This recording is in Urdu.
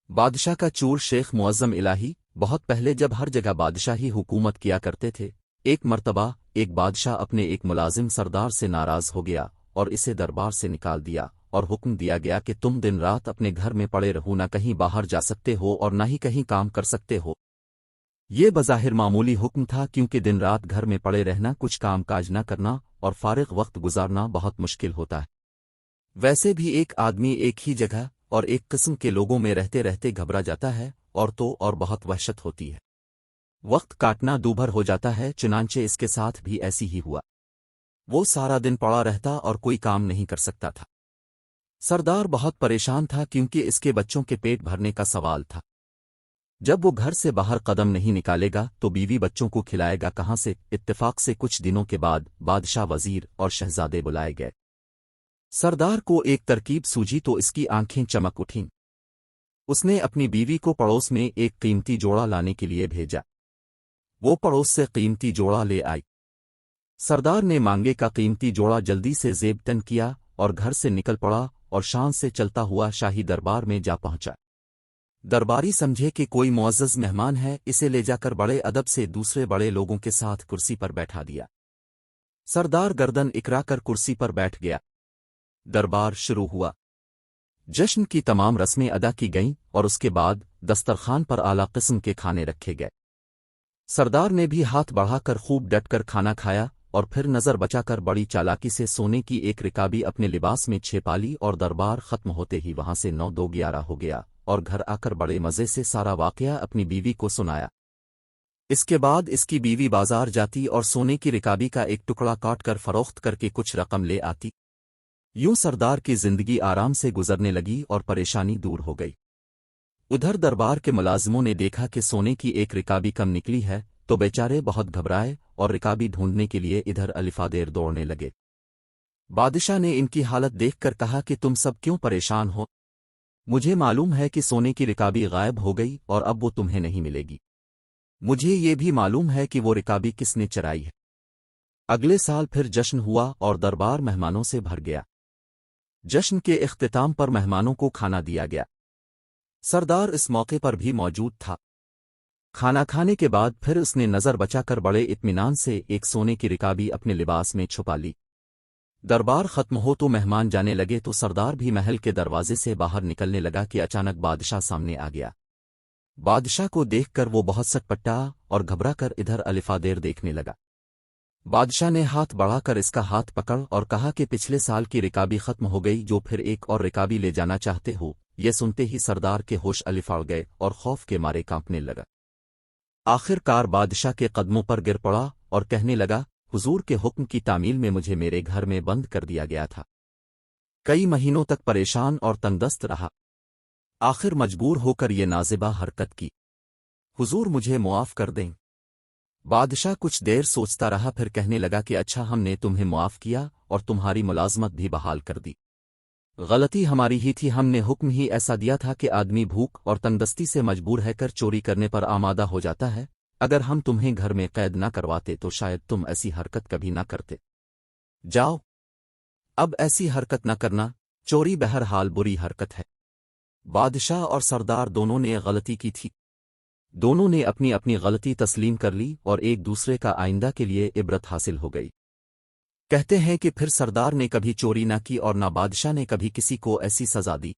بادشاہ کا چور شیخ معظم الہی بہت پہلے جب ہر جگہ بادشاہی حکومت کیا کرتے تھے، ایک مرتبہ ایک بادشاہ اپنے ایک ملازم سردار سے ناراض ہو گیا اور اسے دربار سے نکال دیا اور حکم دیا گیا کہ تم دن رات اپنے گھر میں پڑے رہو، نہ کہیں باہر جا سکتے ہو اور نہ ہی کہیں کام کر سکتے ہو۔ یہ بظاہر معمولی حکم تھا، کیونکہ دن رات گھر میں پڑے رہنا، کچھ کام کاج نہ کرنا اور فارغ وقت گزارنا بہت مشکل ہوتا ہے۔ ویسے بھی ایک آدمی ایک ہی جگہ اور ایک قسم کے لوگوں میں رہتے رہتے گھبرا جاتا ہے اور بہت وحشت ہوتی ہے۔ وقت کاٹنا دوبھر ہو جاتا ہے، چنانچہ اس کے ساتھ بھی ایسی ہی ہوا۔ وہ سارا دن پڑا رہتا اور کوئی کام نہیں کر سکتا تھا۔ سردار بہت پریشان تھا، کیونکہ اس کے بچوں کے پیٹ بھرنے کا سوال تھا۔ جب وہ گھر سے باہر قدم نہیں نکالے گا تو بیوی بچوں کو کھلائے گا کہاں سے؟ اتفاق سے کچھ دنوں کے بعد بادشاہ، وزیر اور شہزادے بلائے گئے۔ سردار کو ایک ترکیب سوجھی تو اس کی آنکھیں چمک اٹھیں۔ اس نے اپنی بیوی کو پڑوس میں ایک قیمتی جوڑا لانے کے لیے بھیجا۔ وہ پڑوس سے قیمتی جوڑا لے آئی۔ سردار نے مانگے کا قیمتی جوڑا جلدی سے زیب تن کیا اور گھر سے نکل پڑا اور شان سے چلتا ہوا شاہی دربار میں جا پہنچا۔ درباری سمجھے کہ کوئی معزز مہمان ہے، اسے لے جا کر بڑے ادب سے دوسرے بڑے لوگوں کے ساتھ کرسی پر بیٹھا دیا۔ سردار گردن اکڑا کر کرسی پر بیٹھ گیا۔ دربار شروع ہوا۔ جشن کی تمام رسمیں ادا کی گئیں اور اس کے بعد دسترخوان پر اعلیٰ قسم کے کھانے رکھے گئے۔ سردار نے بھی ہاتھ بڑھا کر خوب ڈٹ کر کھانا کھایا اور پھر نظر بچا کر بڑی چالاکی سے سونے کی ایک رکابی اپنے لباس میں چھپا لی اور دربار ختم ہوتے ہی وہاں سے 9-2-11 ہو گیا اور گھر آ کر بڑے مزے سے سارا واقعہ اپنی بیوی کو سنایا۔ اس کے بعد اس کی بیوی بازار جاتی اور سونے کی رکابی کا ایک ٹکڑا کاٹ کر فروخت کر کے کچھ رقم لے آتی۔ یوں سردار کی زندگی آرام سے گزرنے لگی اور پریشانی دور ہو گئی۔ ادھر دربار کے ملازموں نے دیکھا کہ سونے کی ایک رکابی کم نکلی ہے تو بیچارے بہت گھبرائے اور رکابی ڈھونڈنے کے لیے ادھر الفادیر دوڑنے لگے۔ بادشاہ نے ان کی حالت دیکھ کر کہا کہ تم سب کیوں پریشان ہو؟ مجھے معلوم ہے کہ سونے کی رکابی غائب ہو گئی اور اب وہ تمہیں نہیں ملے گی۔ مجھے یہ بھی معلوم ہے کہ وہ رکابی کس نے چرائی ہے۔ اگلے سال پھر جشن ہوا اور دربار مہمانوں سے بھر گیا۔ جشن کے اختتام پر مہمانوں کو کھانا دیا گیا۔ سردار اس موقع پر بھی موجود تھا۔ کھانا کھانے کے بعد پھر اس نے نظر بچا کر بڑے اطمینان سے ایک سونے کی رکابی اپنے لباس میں چھپا لی۔ دربار ختم ہو تو مہمان جانے لگے تو سردار بھی محل کے دروازے سے باہر نکلنے لگا کہ اچانک بادشاہ سامنے آ گیا۔ بادشاہ کو دیکھ کر وہ بہت سٹپٹا اور گھبرا کر ادھر الفادیر دیکھنے لگا۔ بادشاہ نے ہاتھ بڑھا کر اس کا ہاتھ پکڑ اور کہا کہ پچھلے سال کی رکابی ختم ہو گئی، جو پھر ایک اور رکابی لے جانا چاہتے ہو؟ یہ سنتے ہی سردار کے ہوش الفاڑ گئے اور خوف کے مارے کانپنے لگا۔ آخر کار بادشاہ کے قدموں پر گر پڑا اور کہنے لگا، حضور کے حکم کی تعمیل میں مجھے میرے گھر میں بند کر دیا گیا تھا۔ کئی مہینوں تک پریشان اور تنگدست رہا، آخر مجبور ہو کر یہ نازیبا حرکت کی۔ حضور مجھے معاف کر دیں۔ بادشاہ کچھ دیر سوچتا رہا، پھر کہنے لگا کہ اچھا، ہم نے تمہیں معاف کیا اور تمہاری ملازمت بھی بحال کر دی۔ غلطی ہماری ہی تھی، ہم نے حکم ہی ایسا دیا تھا کہ آدمی بھوک اور تنگدستی سے مجبور ہے کر چوری کرنے پر آمادہ ہو جاتا ہے۔ اگر ہم تمہیں گھر میں قید نہ کرواتے تو شاید تم ایسی حرکت کبھی نہ کرتے۔ جاؤ، اب ایسی حرکت نہ کرنا، چوری بہرحال بری حرکت ہے۔ بادشاہ اور سردار دونوں نے غلطی کی تھی۔ دونوں نے اپنی اپنی غلطی تسلیم کر لی اور ایک دوسرے کا آئندہ کے لیے عبرت حاصل ہو گئی۔ کہتے ہیں کہ پھر سردار نے کبھی چوری نہ کی اور نہ بادشاہ نے کبھی کسی کو ایسی سزا دی۔